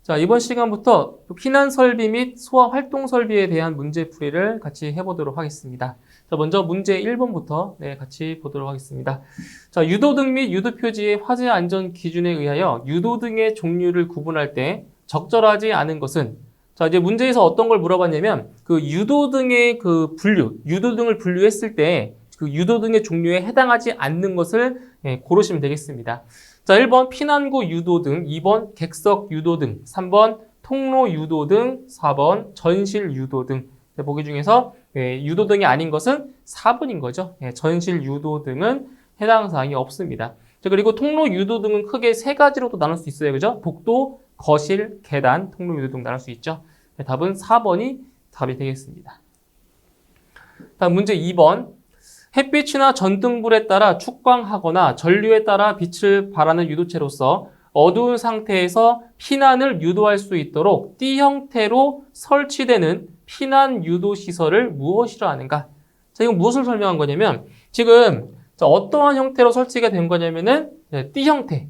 자, 이번 시간부터 피난 설비 및 소화 활동 설비에 대한 문제풀이를 같이 해보도록 하겠습니다. 자, 먼저 문제 1번부터 같이 보도록 하겠습니다. 자, 유도등 및 유도표지의 화재 안전 기준에 의하여 유도등의 종류를 구분할 때 적절하지 않은 것은, 자, 이제 문제에서 어떤 걸 물어봤냐면, 그 유도등의 그 유도등을 분류했을 때 그 유도등의 종류에 해당하지 않는 것을 고르시면 되겠습니다. 자, 1번 피난구 유도등, 2번 객석 유도등, 3번 통로 유도등, 4번 전실 유도등. 보기 중에서 유도등이 아닌 것은 4번인 거죠. 전실 유도등은 해당 사항이 없습니다. 자, 그리고 통로 유도등은 크게 세 가지로 또 나눌 수 있어요. 그죠? 복도, 거실, 계단, 통로 유도등 나눌 수 있죠. 답은 4번이 답이 되겠습니다. 다음 문제 2번. 햇빛이나 전등불에 따라 축광하거나 전류에 따라 빛을 발하는 유도체로서 어두운 상태에서 피난을 유도할 수 있도록 띠 형태로 설치되는 피난 유도 시설을 무엇이라 하는가? 자, 이건 무엇을 설명한 거냐면, 지금 어떠한 형태로 설치가 된 거냐면은 띠 형태.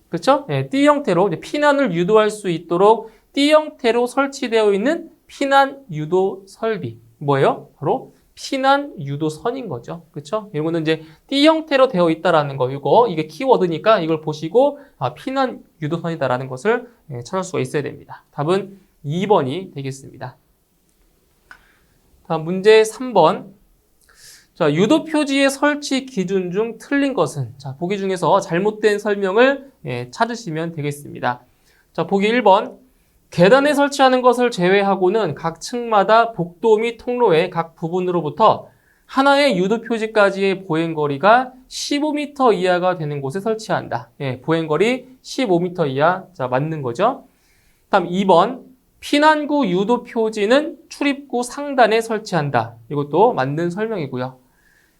그렇죠? 띠 형태로 피난을 유도할 수 있도록 띠 형태로 설치되어 있는 피난 유도 설비. 뭐예요? 바로 피난 유도선인 거죠. 그렇죠? 이거는 이제 띠 형태로 되어 있다라는 거, 이게 키워드니까 이걸 보시고 피난 유도선이다라는 것을 찾을 수가 있어야 됩니다. 답은 2번이 되겠습니다. 다음 문제 3번. 자, 유도 표지의 설치 기준 중 틀린 것은, 자, 보기 중에서 잘못된 설명을 찾으시면 되겠습니다. 자, 보기 1번. 계단에 설치하는 것을 제외하고는 각 층마다 복도 및 통로의 각 부분으로부터 하나의 유도 표지까지의 보행거리가 15m 이하가 되는 곳에 설치한다. 보행거리 15m 이하. 자, 맞는 거죠. 다음 2번. 피난구 유도 표지는 출입구 상단에 설치한다. 이것도 맞는 설명이고요.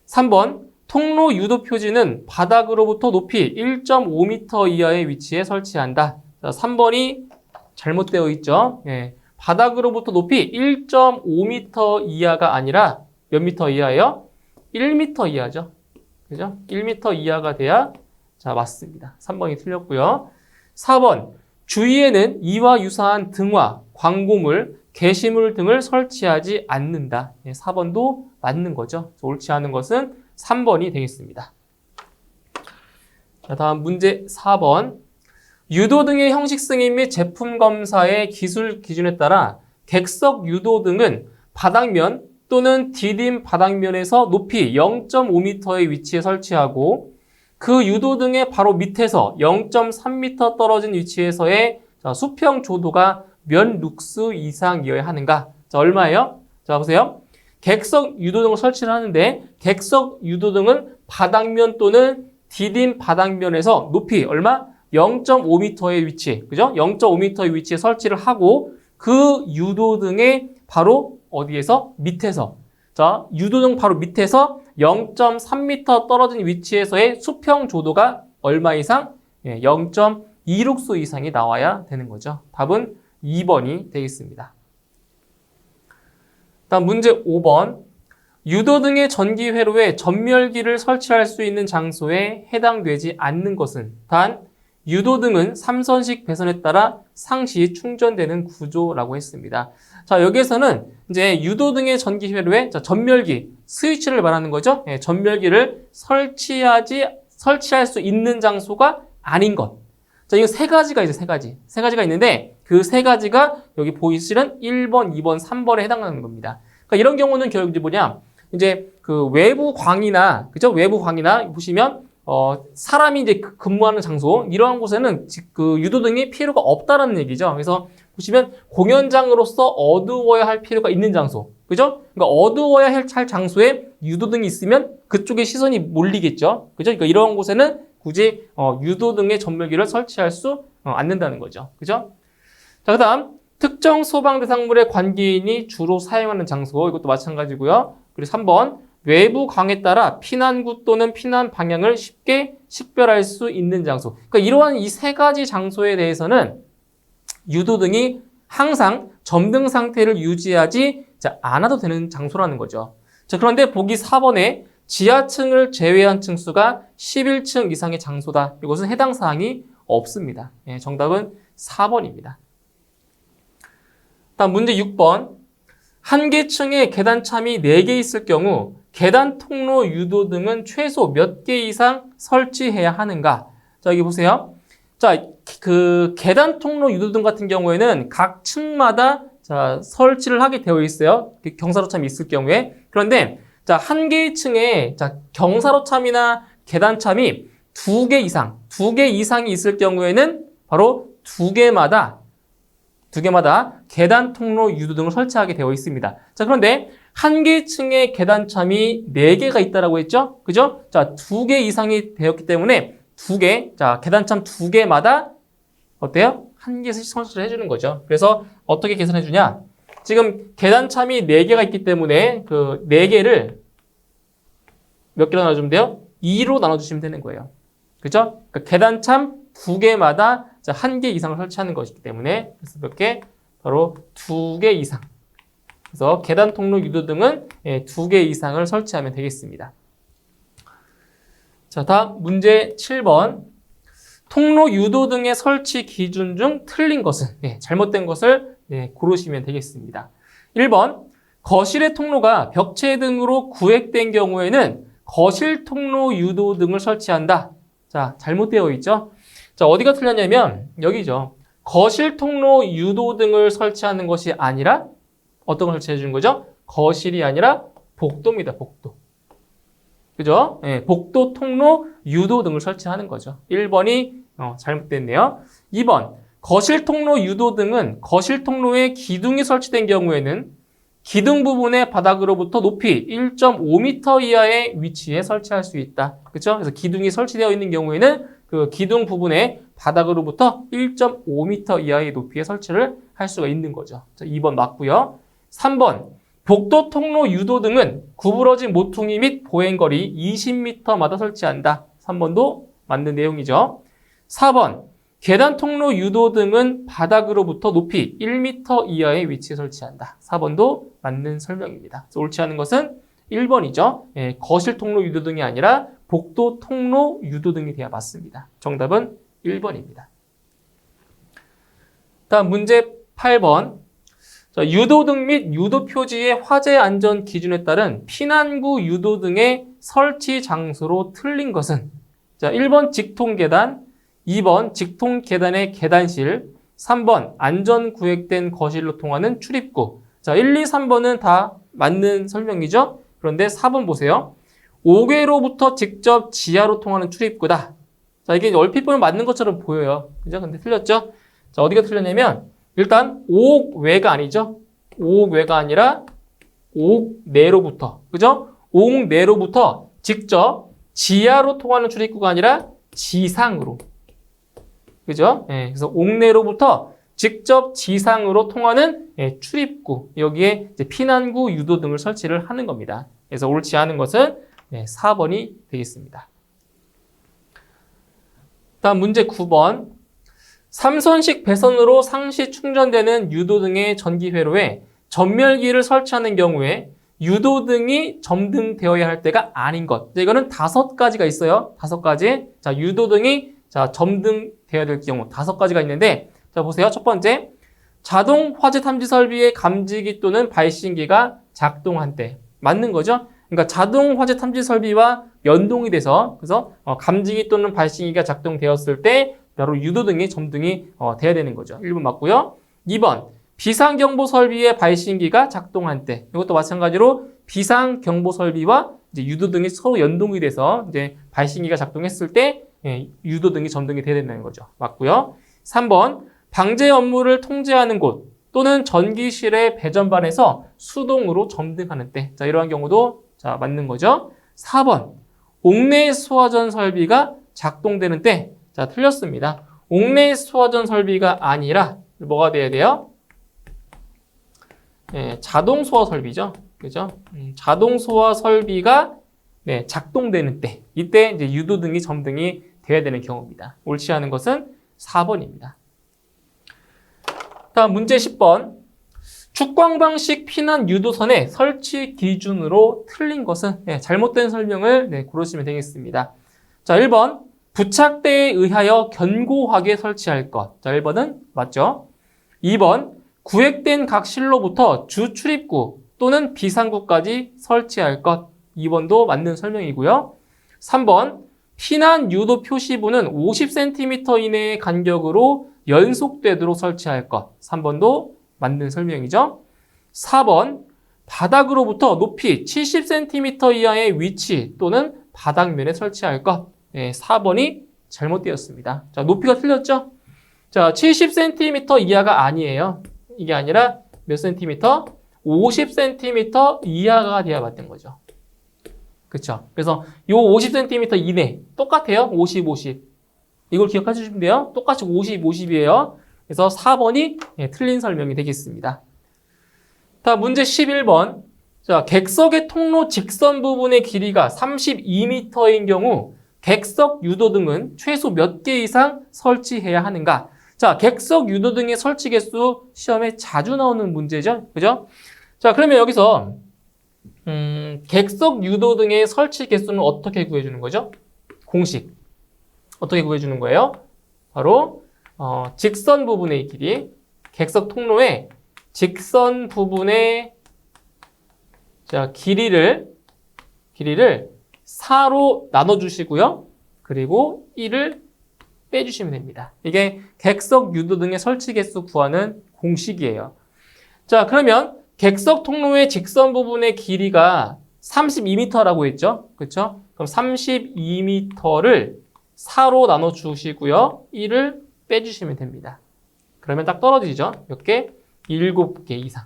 3번. 통로 유도 표지는 바닥으로부터 높이 1.5m 이하의 위치에 설치한다. 자, 3번이 잘못되어 있죠. 바닥으로부터 높이 1.5m 이하가 아니라 몇 미터 이하예요? 1m 이하죠. 그죠? 1m 이하가 돼야 자, 맞습니다. 3번이 틀렸고요. 4번. 주위에는 이와 유사한 등화, 광고물, 게시물 등을 설치하지 않는다. 4번도 맞는 거죠. 옳지 않은 것은 3번이 되겠습니다. 자, 다음 문제 4번. 유도등의 형식 승인 및 제품 검사의 기술 기준에 따라 객석 유도등은 바닥면 또는 디딤 바닥면에서 높이 0.5m의 위치에 설치하고 그 유도등의 바로 밑에서 0.3m 떨어진 위치에서의 수평 조도가 몇 룩스 이상이어야 하는가? 자, 얼마예요? 자, 보세요. 객석 유도등을 설치를 하는데 객석 유도등은 바닥면 또는 디딤 바닥면에서 높이 얼마? 0.5m의 위치, 그죠? 0.5m의 위치에 설치를 하고 그 유도등의 바로 어디에서? 밑에서. 자, 유도등 바로 밑에서 0.3m 떨어진 위치에서의 수평 조도가 얼마 이상? 0.2룩스 이상이 나와야 되는 거죠. 답은 2번이 되겠습니다. 다음 문제 5번. 유도등의 전기 회로에 전멸기를 설치할 수 있는 장소에 해당되지 않는 것은 단 유도등은 3선식 배선에 따라 상시 충전되는 구조라고 했습니다. 자, 여기에서는 이제 유도등의 전기 회로에 전멸기, 스위치를 말하는 거죠. 전멸기를 설치할 수 있는 장소가 아닌 것. 자, 이거 세 가지가 있어요, 세 가지. 세 가지가 있는데 그 세 가지가 여기 보이시는 1번, 2번, 3번에 해당하는 겁니다. 그러니까 이런 경우는 결국 이제 뭐냐? 이제 그 외부 광이나, 그죠? 외부 광이나 보시면 사람이 이제 근무하는 장소, 이러한 곳에는 그 유도등이 필요가 없다라는 얘기죠. 그래서 보시면 공연장으로서 어두워야 할 필요가 있는 장소. 그죠? 그러니까 어두워야 할 장소에 유도등이 있으면 그쪽에 시선이 몰리겠죠. 그죠? 그러니까 이러한 곳에는 굳이 유도등의 전멸기를 설치할 수 않는다는 거죠. 그죠? 자, 그 다음 특정 소방 대상물의 관계인이 주로 사용하는 장소, 이것도 마찬가지고요. 그리고 3번. 외부 광에 따라 피난구 또는 피난 방향을 쉽게 식별할 수 있는 장소. 그러니까 이러한 이 세 가지 장소에 대해서는 유도등이 항상 점등 상태를 유지하지 않아도 되는 장소라는 거죠. 자, 그런데 보기 4번에 지하층을 제외한 층수가 11층 이상의 장소다. 이것은 해당 사항이 없습니다. 정답은 4번입니다. 다음 문제 6번. 한 개 층에 계단참이 4개 있을 경우 계단 통로 유도 등은 최소 몇 개 이상 설치해야 하는가? 자, 여기 보세요. 자, 그 계단 통로 유도 등 같은 경우에는 각 층마다 자, 설치를 하게 되어 있어요. 경사로참이 있을 경우에. 그런데 자, 한 개의 층에 자, 경사로참이나 계단참이 2개 이상이 있을 경우에는 바로 2개마다 계단 통로 유도 등을 설치하게 되어 있습니다. 자, 그런데 한 개 층에 계단참이 4개가 있다라고 했죠? 그죠? 자, 2개 이상이 되었기 때문에 자, 계단참 2개마다 어때요? 한 개씩 설치를 해주는 거죠. 그래서 어떻게 계산해 주냐? 지금 계단참이 4개가 있기 때문에 그 4개를 몇 개로 나눠주면 돼요? 2로 나눠주시면 되는 거예요. 그죠? 그러니까 계단참 2개마다 한 개 이상을 설치하는 것이기 때문에 그래서 몇 개? 바로 2개 이상. 그래서 계단 통로 유도 등은 2개 이상을 설치하면 되겠습니다. 자, 다음 문제 7번. 통로 유도 등의 설치 기준 중 틀린 것은 잘못된 것을 고르시면 되겠습니다. 1번. 거실의 통로가 벽체 등으로 구획된 경우에는 거실 통로 유도 등을 설치한다. 자, 잘못되어 있죠? 자, 어디가 틀렸냐면 여기죠. 거실 통로 유도 등을 설치하는 것이 아니라 어떤 걸 설치해 주는 거죠? 거실이 아니라 복도입니다. 복도. 그죠? 복도 통로 유도 등을 설치하는 거죠. 1번이 잘못됐네요. 2번. 거실 통로 유도 등은 거실 통로에 기둥이 설치된 경우에는 기둥 부분의 바닥으로부터 높이 1.5m 이하의 위치에 설치할 수 있다. 그렇죠? 그래서 기둥이 설치되어 있는 경우에는 그 기둥 부분의 바닥으로부터 1.5m 이하의 높이에 설치를 할 수가 있는 거죠. 자, 2번 맞고요. 3번. 복도 통로 유도 등은 구부러진 모퉁이 및 보행거리 20m마다 설치한다. 3번도 맞는 내용이죠. 4번. 계단 통로 유도 등은 바닥으로부터 높이 1m 이하의 위치에 설치한다. 4번도 맞는 설명입니다. 그래서 옳지 않은 것은 1번이죠. 거실 통로 유도 등이 아니라 복도 통로 유도 등이 돼야 맞습니다. 정답은 1번입니다. 다음 문제 8번. 자, 유도등 및 유도 표지의 화재 안전 기준에 따른 피난구 유도 등의 설치 장소로 틀린 것은 자, 1번 직통 계단, 2번 직통 계단의 계단실, 3번 안전 구획된 거실로 통하는 출입구. 자, 1, 2, 3번은 다 맞는 설명이죠. 그런데 4번 보세요. 5궤로부터 직접 지하로 통하는 출입구다. 자, 이게 얼핏 보면 맞는 것처럼 보여요. 그죠? 근데 틀렸죠? 자, 어디가 틀렸냐면 일단 5외가 아니죠. 5외가 아니라 5내로부터. 그죠? 5내로부터 직접 지하로 통하는 출입구가 아니라 지상으로. 그죠? 그래서 옥내로부터 직접 지상으로 통하는 출입구. 여기에 이제 피난구, 유도 등을 설치를 하는 겁니다. 그래서 옳지 않은 것은 4번이 되겠습니다. 다음 문제 9번. 삼선식 배선으로 상시 충전되는 유도 등의 전기회로에 전멸기를 설치하는 경우에 유도 등이 점등되어야 할 때가 아닌 것. 이거는 5가지가 있어요. 5가지. 자, 유도 등이 점등되어야 될 경우 5가지가 있는데, 자, 보세요. 첫 번째. 자동 화재 탐지 설비의 감지기 또는 발신기가 작동한 때. 맞는 거죠? 그러니까 자동 화재 탐지 설비와 연동이 돼서, 그래서 감지기 또는 발신기가 작동되었을 때 바로 유도 등이 점등이 돼야 되는 거죠. 1번 맞고요. 2번. 비상경보 설비의 발신기가 작동한 때. 이것도 마찬가지로 비상경보 설비와 이제 유도 등이 서로 연동이 돼서 이제 발신기가 작동했을 때 유도 등이 점등이 돼야 된다는 거죠. 맞고요. 3번. 방제 업무를 통제하는 곳 또는 전기실의 배전반에서 수동으로 점등하는 때. 자, 이러한 경우도 자, 맞는 거죠. 4번. 옥내 소화전 설비가 작동되는 때. 자, 틀렸습니다. 옥내 소화전 설비가 아니라 뭐가 돼야 돼요? 자동 소화 설비죠. 그죠? 자동 소화 설비가 작동되는 때. 이때 이제 유도 등이 점등이 돼야 되는 경우입니다. 옳지 않은 것은 4번입니다. 다음 문제 10번. 축광 방식 피난 유도선의 설치 기준으로 틀린 것은 잘못된 설명을 고르시면 되겠습니다. 자, 1번. 부착대에 의하여 견고하게 설치할 것. 자, 1번은 맞죠? 2번, 구획된 각 실로부터 주 출입구 또는 비상구까지 설치할 것. 2번도 맞는 설명이고요. 3번, 피난 유도 표시부는 50cm 이내의 간격으로 연속되도록 설치할 것. 3번도 맞는 설명이죠. 4번, 바닥으로부터 높이 70cm 이하의 위치 또는 바닥면에 설치할 것. 네, 4번이 잘못되었습니다. 자, 높이가 틀렸죠? 자, 70cm 이하가 아니에요. 이게 아니라 몇 cm? 50cm 이하가 돼야 맞는 거죠. 그쵸? 그래서 요 50cm 이내 똑같아요. 50, 50. 이걸 기억해 주시면 돼요. 똑같이 50, 50이에요. 그래서 4번이 틀린 설명이 되겠습니다. 다음 문제 11번. 자, 객석의 통로 직선 부분의 길이가 32m인 경우 객석 유도등은 최소 몇 개 이상 설치해야 하는가? 자, 객석 유도등의 설치 개수 시험에 자주 나오는 문제죠. 그죠? 자, 그러면 여기서 객석 유도등의 설치 개수는 어떻게 구해주는 거죠? 공식. 어떻게 구해주는 거예요? 바로 직선 부분의 길이, 객석 통로의 직선 부분의 자, 길이를 4로 나눠주시고요. 그리고 1을 빼주시면 됩니다. 이게 객석 유도등의 설치 개수 구하는 공식이에요. 자, 그러면 객석 통로의 직선 부분의 길이가 32m라고 했죠? 그렇죠? 그럼 32m를 4로 나눠주시고요. 1을 빼주시면 됩니다. 그러면 딱 떨어지죠? 몇 개? 7개 이상.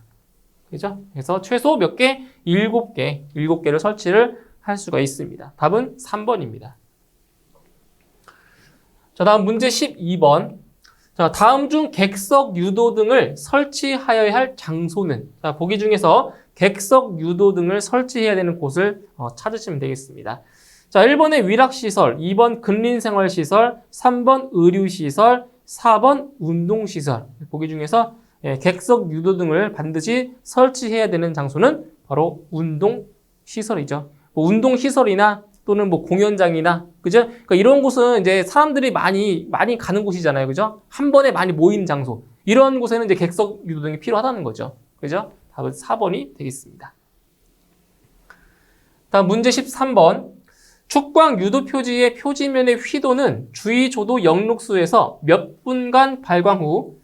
그죠? 그래서 최소 몇 개? 7개. 7개를 설치를 할 수가 있습니다. 답은 3번입니다. 자, 다음 문제 12번. 자, 다음 중 객석 유도등을 설치하여야 할 장소는? 자, 보기 중에서 객석 유도등을 설치해야 되는 곳을 찾으시면 되겠습니다. 자, 1번의 위락시설, 2번 근린생활시설, 3번 의료시설, 4번 운동시설. 보기 중에서 객석 유도등을 반드시 설치해야 되는 장소는 바로 운동시설이죠. 뭐 운동시설이나 또는 뭐 공연장이나, 그죠? 그러니까 이런 곳은 이제 사람들이 많이 가는 곳이잖아요. 그죠? 한 번에 많이 모이는 장소. 이런 곳에는 이제 객석 유도등이 필요하다는 거죠. 그죠? 답은 4번이 되겠습니다. 다음 문제 13번. 축광 유도 표지의 표지면의 휘도는 주의조도 영록수에서 몇 분간 발광 후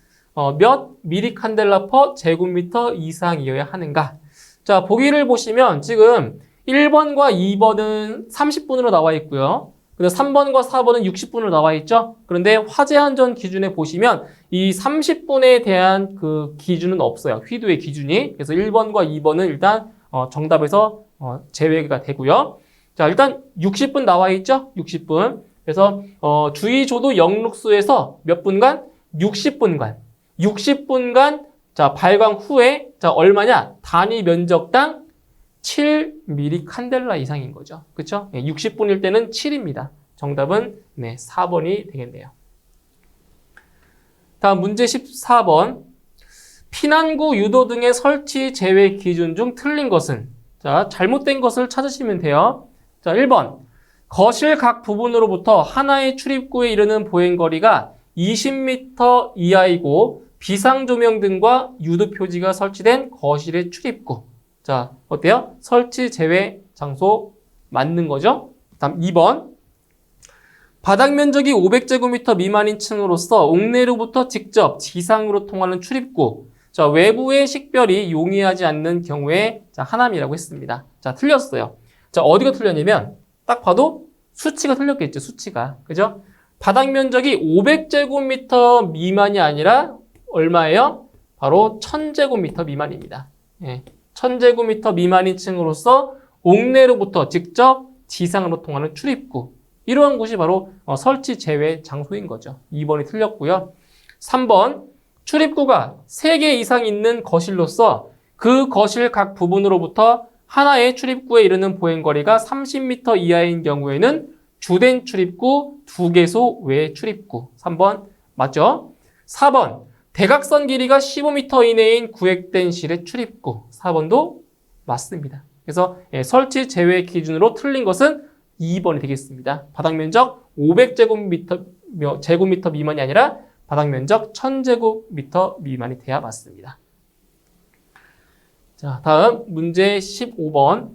몇 미리칸델라 퍼 제곱미터 이상이어야 하는가? 자, 보기를 보시면 지금 1번과 2번은 30분으로 나와 있고요. 그리고 3번과 4번은 60분으로 나와 있죠. 그런데 화재 안전 기준에 보시면 이 30분에 대한 그 기준은 없어요. 휘도의 기준이. 그래서 1번과 2번은 일단 정답에서 제외가 되고요. 자, 일단 60분 나와 있죠. 60분. 그래서 주의조도 영록수에서 몇 분간? 60분간. 60분간 자, 발광 후에 자, 얼마냐? 단위 면적당 7mm 칸델라 이상인 거죠. 그렇죠? 60분일 때는 7입니다. 정답은 4번이 되겠네요. 다음 문제 14번. 피난구 유도등의 설치 제외 기준 중 틀린 것은? 자, 잘못된 것을 찾으시면 돼요. 자, 1번. 거실 각 부분으로부터 하나의 출입구에 이르는 보행거리가 20m 이하이고 비상조명 등과 유도 표지가 설치된 거실의 출입구. 자, 어때요? 설치 제외 장소 맞는 거죠? 다음 2번. 바닥 면적이 500제곱미터 미만인 층으로서 옥내로부터 직접 지상으로 통하는 출입구. 자, 외부의 식별이 용이하지 않는 경우에 자, 하남이라고 했습니다. 자, 틀렸어요. 자, 어디가 틀렸냐면 딱 봐도 수치가 틀렸겠죠. 수치가. 그죠? 바닥 면적이 500제곱미터 미만이 아니라 얼마예요? 바로 1000제곱미터 미만입니다. 1000제곱미터 미만인 층으로서 옥내로부터 직접 지상으로 통하는 출입구. 이러한 곳이 바로 설치 제외 장소인 거죠. 2번이 틀렸고요. 3번. 출입구가 3개 이상 있는 거실로서 그 거실 각 부분으로부터 하나의 출입구에 이르는 보행거리가 30m 이하인 경우에는 주된 출입구, 2개소 외 출입구. 3번 맞죠? 4번. 대각선 길이가 15m 이내인 구획된 실의 출입구. 4번도 맞습니다. 그래서 설치 제외 기준으로 틀린 것은 2번이 되겠습니다. 바닥 면적 500제곱미터 미만이 아니라 바닥 면적 1000제곱미터 미만이 돼야 맞습니다. 자, 다음 문제 15번.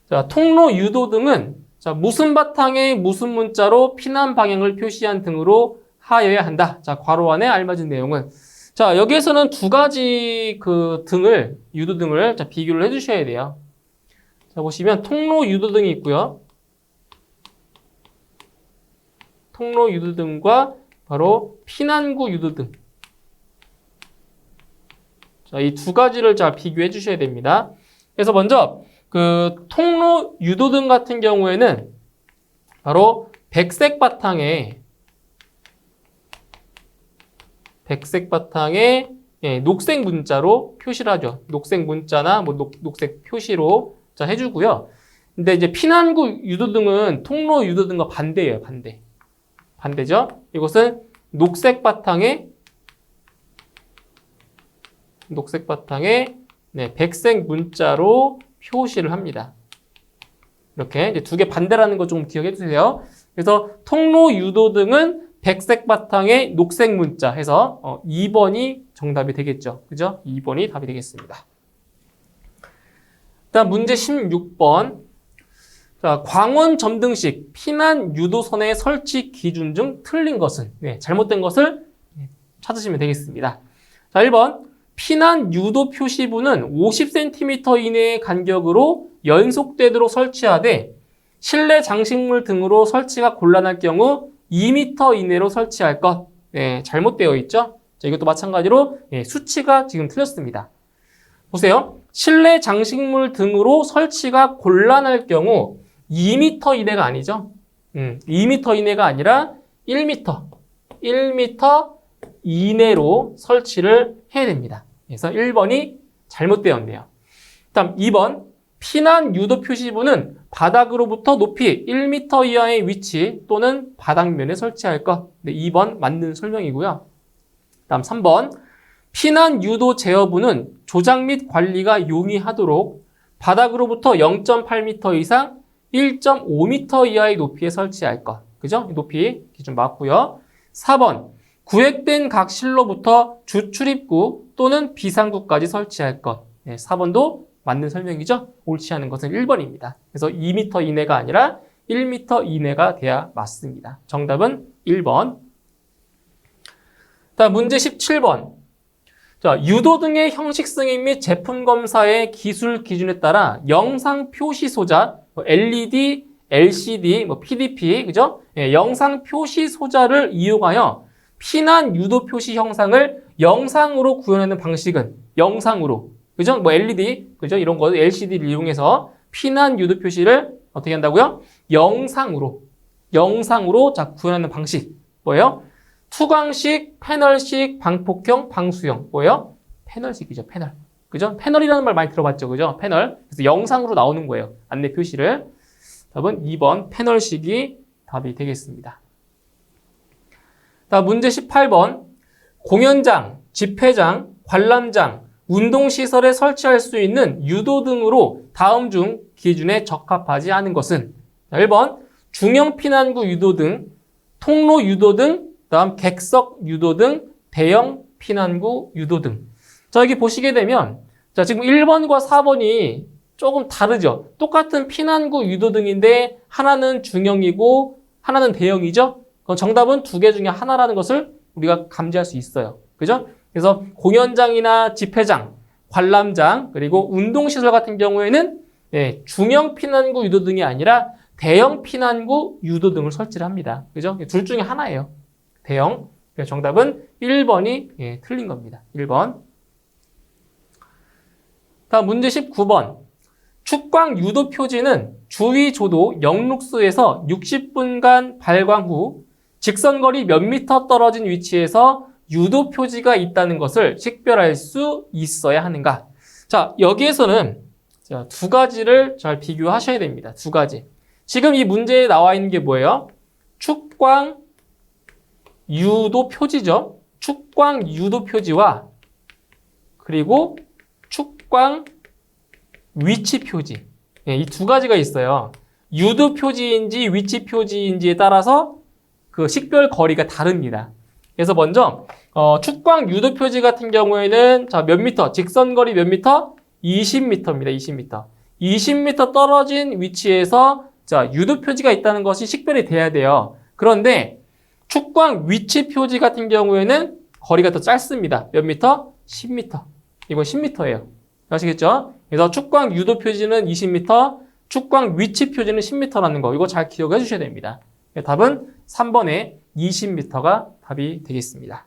자, 통로 유도등은 자, 무슨 바탕에 무슨 문자로 피난 방향을 표시한 등으로 하여야 한다. 자, 괄호 안에 알맞은 내용은. 자, 여기에서는 두 가지 그 등을, 유도등을 자, 비교를 해주셔야 돼요. 자, 보시면 통로 유도등이 있고요. 통로 유도등과 바로 피난구 유도등. 자, 이 두 가지를 잘 비교해 주셔야 됩니다. 그래서 먼저 그 통로 유도등 같은 경우에는 바로 백색 바탕에 예, 녹색 문자로 표시를 하죠. 녹색 문자나 뭐 녹색 표시로 자, 해주고요. 근데 이제 피난구 유도등은 통로 유도등과 반대예요. 반대죠. 이것은 녹색 바탕에 네, 백색 문자로 표시를 합니다. 이렇게 이제 두 개 반대라는 거 좀 기억해 주세요. 그래서 통로 유도등은 백색 바탕에 녹색 문자 해서 2번이 정답이 되겠죠. 그죠? 2번이 답이 되겠습니다. 다음 문제 16번. 자, 광원 점등식 피난 유도선의 설치 기준 중 틀린 것은? 네, 잘못된 것을 찾으시면 되겠습니다. 자, 1번. 피난 유도 표시부는 50cm 이내의 간격으로 연속되도록 설치하되 실내 장식물 등으로 설치가 곤란할 경우 2m 이내로 설치할 것. 네, 잘못되어 있죠? 자, 이것도 마찬가지로 수치가 지금 틀렸습니다. 보세요. 실내 장식물 등으로 설치가 곤란할 경우 2m 이내가 아니죠? 2m 이내가 아니라 1m 이내로 설치를 해야 됩니다. 그래서 1번이 잘못되어 있네요. 다음 2번. 피난 유도 표시부는 바닥으로부터 높이 1m 이하의 위치 또는 바닥면에 설치할 것. 네, 2번 맞는 설명이고요. 다음 3번. 피난 유도 제어부는 조작 및 관리가 용이하도록 바닥으로부터 0.8m 이상 1.5m 이하의 높이에 설치할 것. 그죠? 높이 기준 맞고요. 4번. 구획된 각 실로부터 주출입구 또는 비상구까지 설치할 것. 네, 4번도 맞는 설명이죠? 옳지 않은 것은 1번입니다. 그래서 2m 이내가 아니라 1m 이내가 돼야 맞습니다. 정답은 1번. 다음 문제 17번. 자, 유도 등의 형식 승인 및 제품 검사의 기술 기준에 따라 영상 표시 소자, LED, LCD, PDP, 그죠? 예, 영상 표시 소자를 이용하여 피난 유도 표시 형상을 영상으로 구현하는 방식은 영상으로, 그죠? LED, 그죠? 이런 거 LCD를 이용해서 피난 유도 표시를 어떻게 한다고요? 영상으로 자 구현하는 방식 뭐예요? 투광식, 패널식, 방폭형, 방수형 뭐예요? 패널식이죠, 패널. 그죠? 패널이라는 말 많이 들어봤죠, 그죠? 패널. 그래서 영상으로 나오는 거예요. 안내 표시를. 답은 2번 패널식이 답이 되겠습니다. 다음 문제 18번. 공연장, 집회장, 관람장, 운동시설에 설치할 수 있는 유도 등으로 다음 중 기준에 적합하지 않은 것은? 1번 중형 피난구 유도 등, 통로 유도 등, 다음 객석 유도 등, 대형 피난구 유도 등. 자, 여기 보시게 되면 자, 지금 1번과 4번이 조금 다르죠. 똑같은 피난구 유도 등인데 하나는 중형이고 하나는 대형이죠. 그럼 정답은 두 개 중에 하나라는 것을 우리가 감지할 수 있어요. 그죠? 그래서 공연장이나 집회장, 관람장, 그리고 운동시설 같은 경우에는 중형 피난구 유도 등이 아니라 대형 피난구 유도 등을 설치를 합니다. 그죠? 둘 중에 하나예요. 대형. 그래서 정답은 1번이 틀린 겁니다. 1번. 다음 문제 19번. 축광 유도 표지는 주위 조도 영룩수에서 60분간 발광 후 직선거리 몇 미터 떨어진 위치에서 유도 표지가 있다는 것을 식별할 수 있어야 하는가? 자, 여기에서는 두 가지를 잘 비교하셔야 됩니다. 두 가지. 지금 이 문제에 나와 있는 게 뭐예요? 축광 유도 표지죠. 축광 유도 표지와 그리고 축광 위치 표지. 이 두 가지가 있어요. 유도 표지인지 위치 표지인지에 따라서 그 식별 거리가 다릅니다. 그래서 먼저 축광 유도 표지 같은 경우에는 자, 몇 미터? 직선 거리 몇 미터? 20m입니다. 20m. 20m 떨어진 위치에서 자, 유도 표지가 있다는 것이 식별이 돼야 돼요. 그런데 축광 위치 표지 같은 경우에는 거리가 더 짧습니다. 몇 미터? 10m. 이건 10m예요. 아시겠죠? 그래서 축광 유도 표지는 20m, 축광 위치 표지는 10m라는 거. 이거 잘 기억해 주셔야 됩니다. 답은 3번에 20m가 답이 되겠습니다.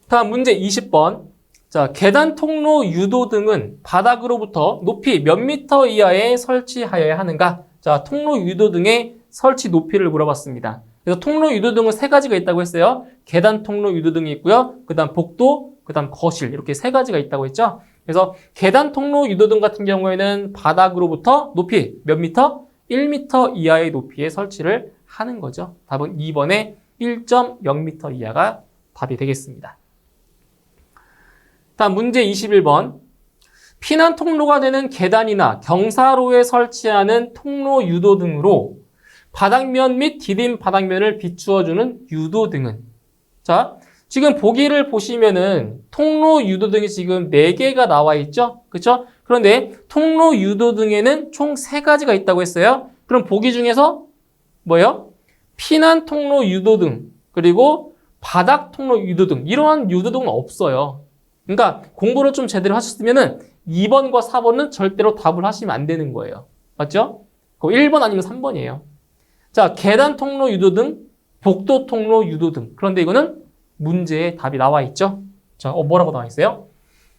다음 문제 20번. 자, 계단, 통로, 유도 등은 바닥으로부터 높이 몇 미터 이하에 설치하여야 하는가? 자, 통로, 유도 등의 설치 높이를 물어봤습니다. 그래서 통로, 유도 등은 세 가지가 있다고 했어요. 계단, 통로, 유도 등이 있고요. 그 다음 복도, 그 다음 거실 이렇게 세 가지가 있다고 했죠. 그래서 계단, 통로, 유도 등 같은 경우에는 바닥으로부터 높이 몇 미터? 1m 이하의 높이에 설치를 하는 거죠. 답은 2번에 1.0m 이하가 답이 되겠습니다. 다음 문제 21번. 피난 통로가 되는 계단이나 경사로에 설치하는 통로 유도 등으로 바닥면 및 디딤 바닥면을 비추어주는 유도 등은 자, 지금 보기를 보시면은 통로 유도 등이 지금 4개가 나와 있죠? 그렇죠? 그런데 통로 유도 등에는 총 3가지가 있다고 했어요. 그럼 보기 중에서 뭐예요? 피난 통로 유도 등 그리고 바닥 통로 유도 등 이러한 유도 등은 없어요. 그러니까 공부를 좀 제대로 하셨으면은 2번과 4번은 절대로 답을 하시면 안 되는 거예요. 맞죠? 1번 아니면 3번이에요. 자, 계단 통로 유도 등, 복도 통로 유도 등. 그런데 이거는 문제에 답이 나와 있죠? 자, 뭐라고 나와 있어요?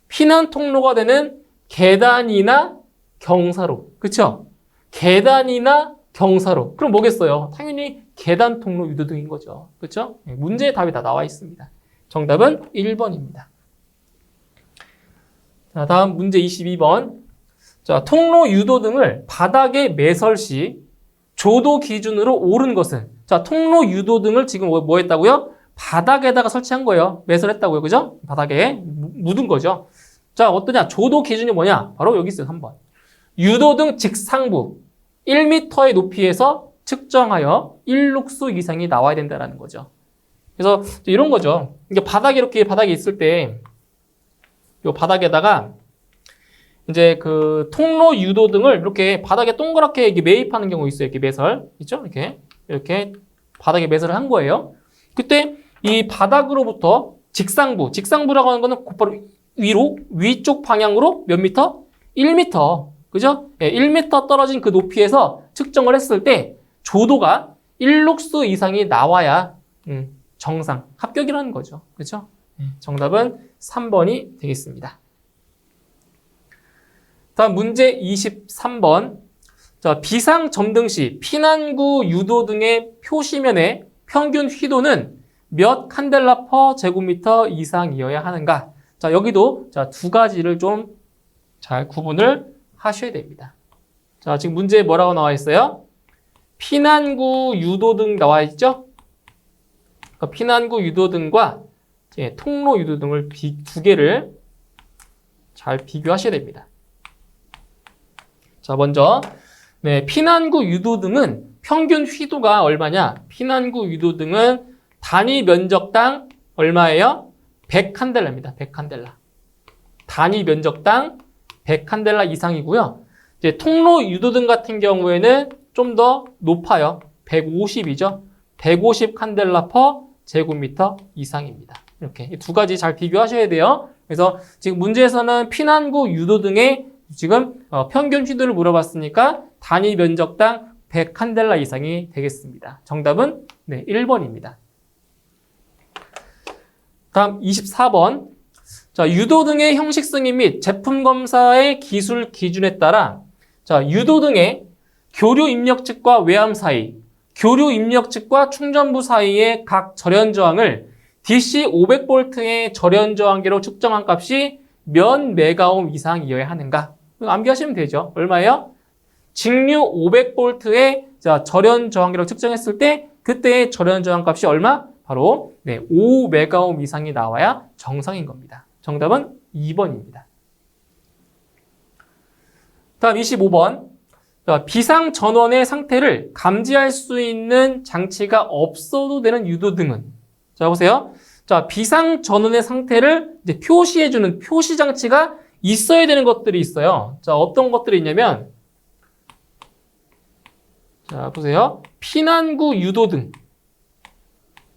피난 통로가 되는 계단이나 경사로. 그쵸? 계단이나 경사로. 그럼 뭐겠어요? 당연히 계단 통로 유도 등인 거죠. 그쵸? 문제에 답이 다 나와 있습니다. 정답은 1번입니다. 자, 다음 문제 22번. 자, 통로 유도 등을 바닥에 매설 시 조도 기준으로 옳은 것은 자, 통로 유도 등을 지금 뭐 했다고요? 바닥에다가 설치한 거예요. 매설했다고요. 그죠? 바닥에 묻은 거죠. 자, 어떠냐? 조도 기준이 뭐냐? 바로 여기 있어요. 3번. 유도 등 직상부 1m의 높이에서 측정하여 1룩수 이상이 나와야 된다는 거죠. 그래서 이런 거죠. 이게 이렇게 바닥에 있을 때 요 바닥에다가 이제 그 통로 유도 등을 이렇게 바닥에 동그랗게 이렇게 매입하는 경우 있어요. 이렇게 매설. 있죠? 이렇게 바닥에 매설을 한 거예요. 그때 이 바닥으로부터 직상부라고 하는 거는 곧바로 위쪽 방향으로 몇 미터? 1m. 그죠? 예, 1m 떨어진 그 높이에서 측정을 했을 때 조도가 1룩수 이상이 나와야 정상, 합격이라는 거죠. 그렇죠? 정답은 3번이 되겠습니다. 다음 문제 23번. 자, 비상 점등 시 피난구 유도 등의 표시면의 평균 휘도는 몇 칸델라 퍼 제곱미터 이상이어야 하는가? 자, 여기도 자, 2가지를 좀 잘 구분을 하셔야 됩니다. 자, 지금 문제에 뭐라고 나와 있어요? 피난구 유도 등 나와 있죠? 그러니까 피난구 유도 등과 통로 유도 등을 2개를 잘 비교하셔야 됩니다. 자, 먼저 피난구 유도 등은 평균 휘도가 얼마냐? 피난구 유도 등은 단위 면적당 얼마예요? 100칸델라입니다. 100칸델라. 단위 면적당 100칸델라 이상이고요. 이제 통로 유도 등 같은 경우에는 좀 더 높아요. 150이죠. 150 칸델라 퍼 제곱미터 이상입니다. 이렇게 2가지 잘 비교하셔야 돼요. 그래서 지금 문제에서는 피난구 유도 등의 지금 평균 휘도를 물어봤으니까 단위 면적당 100칸델라 이상이 되겠습니다. 정답은 1번입니다. 다음 24번. 자, 유도 등의 형식 승인 및 제품 검사의 기술 기준에 따라 자, 유도 등의 교류 입력측과 외암 사이, 교류 입력측과 충전부 사이의 각 절연 저항을 DC 500V의 절연 저항계로 측정한 값이 몇 메가옴 이상이어야 하는가? 암기하시면 되죠. 얼마예요? 직류 500V의 절연 저항계로 측정했을 때 그때의 절연 저항 값이 얼마? 바로 5메가옴 이상이 나와야 정상인 겁니다. 정답은 2번입니다. 다음 25번. 비상 전원의 상태를 감지할 수 있는 장치가 없어도 되는 유도등은, 자 보세요. 자, 비상 전원의 상태를 이제 표시해주는 표시 장치가 있어야 되는 것들이 있어요. 자, 어떤 것들이 있냐면, 자 보세요. 피난구 유도등.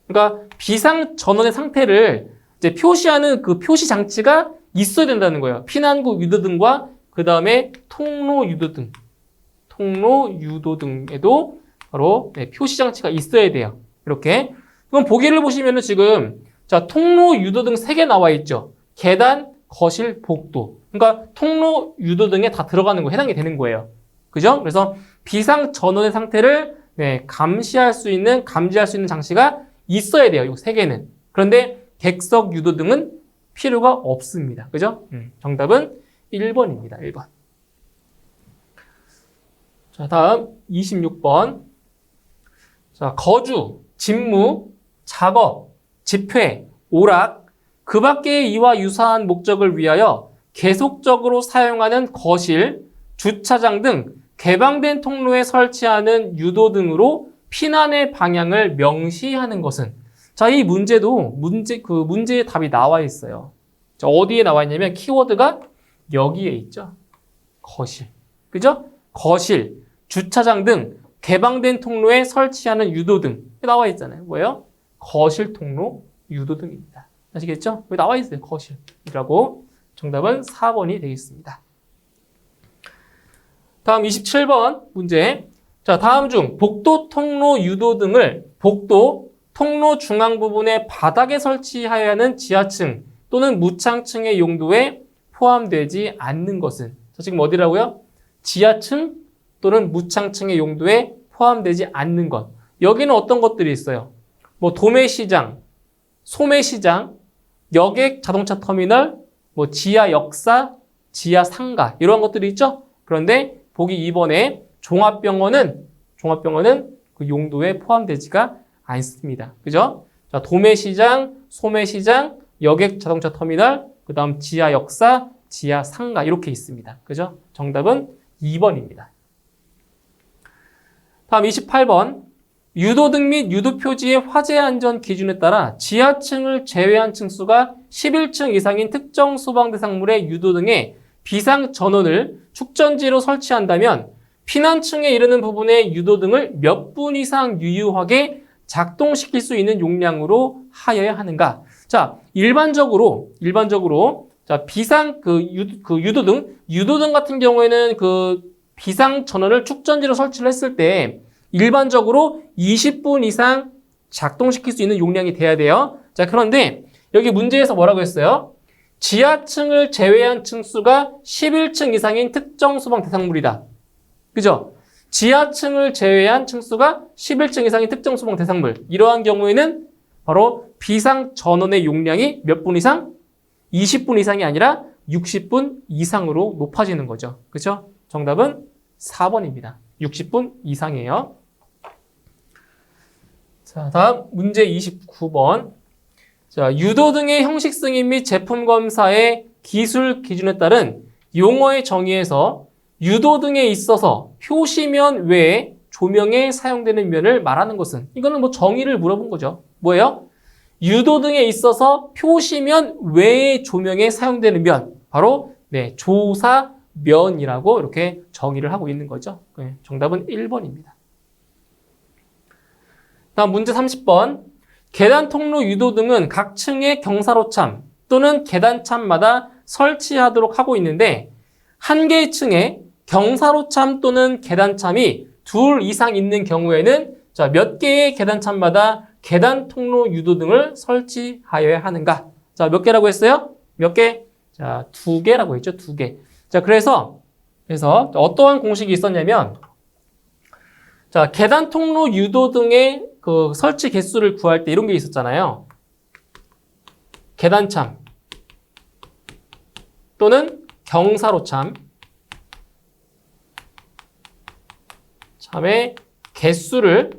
그러니까 비상 전원의 상태를 이제 표시하는 그 표시 장치가 있어야 된다는 거예요. 피난구 유도등과 그 다음에 통로 유도등. 통로 유도등에도 바로 표시 장치가 있어야 돼요. 이렇게. 그럼 보기를 보시면은 지금 자 통로 유도등 3개 나와 있죠. 계단, 거실, 복도. 그러니까 통로 유도등에 다 들어가는 거 해당이 되는 거예요. 그죠? 그래서 비상 전원의 상태를 감지할 수 있는 장치가 있어야 돼요. 이 3개는. 그런데 객석 유도등은 필요가 없습니다. 그죠? 정답은 1번입니다. 1번. 자, 다음 26번. 자, 거주, 직무, 작업, 집회, 오락, 그 밖의 이와 유사한 목적을 위하여 계속적으로 사용하는 거실, 주차장 등 개방된 통로에 설치하는 유도등으로 피난의 방향을 명시하는 것은, 자, 이 문제도 문제의 답이 나와 있어요. 자, 어디에 나와 있냐면 키워드가 여기에 있죠. 거실. 그죠? 거실, 주차장 등 개방된 통로에 설치하는 유도등. 나와 있잖아요. 뭐예요? 거실 통로 유도등입니다. 아시겠죠? 여기 나와 있어요. 거실이라고. 정답은 4번이 되겠습니다. 다음 27번 문제. 자, 다음 중 복도 통로 유도등을 복도 통로 중앙 부분의 바닥에 설치하여야 하는 지하층 또는 무창층의 용도에 포함되지 않는 것은, 자, 지금 어디라고요? 지하층 또는 무창층의 용도에 포함되지 않는 것. 여기는 어떤 것들이 있어요? 뭐 도매시장, 소매시장, 여객 자동차 터미널, 뭐 지하 역사, 지하 상가 이런 것들이 있죠? 그런데 보기 2번에 종합병원은 그 용도에 포함되지가 않습니다. 그죠? 자, 도매시장, 소매시장, 여객 자동차 터미널, 그 다음 지하 역사, 지하 상가 이렇게 있습니다. 그죠? 정답은 2번입니다. 다음 28번. 유도등 및 유도표지의 화재 안전 기준에 따라 지하층을 제외한 층수가 11층 이상인 특정 소방 대상물의 유도등에 비상 전원을 축전지로 설치한다면 피난층에 이르는 부분의 유도등을 몇 분 이상 유효하게 작동시킬 수 있는 용량으로 하여야 하는가? 자, 일반적으로 자, 비상 유도등 같은 경우에는 그 비상 전원을 축전지로 설치를 했을 때 일반적으로 20분 이상 작동시킬 수 있는 용량이 돼야 돼요. 자, 그런데 여기 문제에서 뭐라고 했어요? 지하층을 제외한 층수가 11층 이상인 특정 소방 대상물이다. 그죠? 지하층을 제외한 층수가 11층 이상인 특정 소방 대상물. 이러한 경우에는 바로 비상 전원의 용량이 몇 분 이상? 20분 이상이 아니라 60분 이상으로 높아지는 거죠. 그죠? 정답은 4번입니다. 60분 이상이에요. 자, 다음 문제 29번. 자, 유도등의 형식 승인 및 제품 검사의 기술 기준에 따른 용어의 정의에서 유도등에 있어서 표시면 외에 조명에 사용되는 면을 말하는 것은, 이거는 뭐 정의를 물어본 거죠. 뭐예요? 유도등에 있어서 표시면 외에 조명에 사용되는 면, 바로 조사면이라고 이렇게 정의를 하고 있는 거죠. 정답은 1번입니다. 다음 문제 30번. 계단 통로 유도등은 각 층의 경사로참 또는 계단참마다 설치하도록 하고 있는데 한 개의 층에 경사로참 또는 계단참이 2 이상 있는 경우에는 자, 몇 개의 계단참마다 계단 통로 유도등을 설치하여야 하는가? 자, 몇 개라고 했어요? 몇 개? 자, 2개라고 했죠. 2개. 자, 그래서 어떠한 공식이 있었냐면, 자, 계단 통로 유도등의 그 설치 개수를 구할 때 이런 게 있었잖아요. 계단참 또는 경사로참 참의 개수를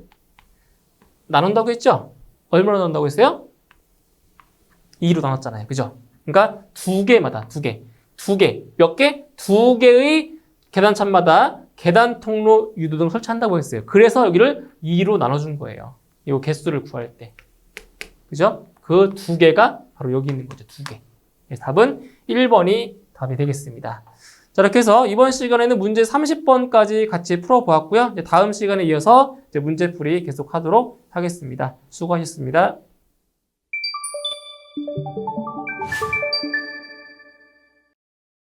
나눈다고 했죠? 얼마나 나눈다고 했어요? 2로 나눴잖아요. 그죠? 그러니까 2개마다 2개. 몇 개? 2개의 계단참마다 계단, 통로, 유도등 설치한다고 했어요. 그래서 여기를 2로 나눠준 거예요. 이 개수를 구할 때. 그죠? 그 두 개가 바로 여기 있는 거죠. 두 개. 그래서 답은 1번이 답이 되겠습니다. 자, 이렇게 해서 이번 시간에는 문제 30번까지 같이 풀어보았고요. 이제 다음 시간에 이어서 이제 문제풀이 계속 하도록 하겠습니다. 수고하셨습니다.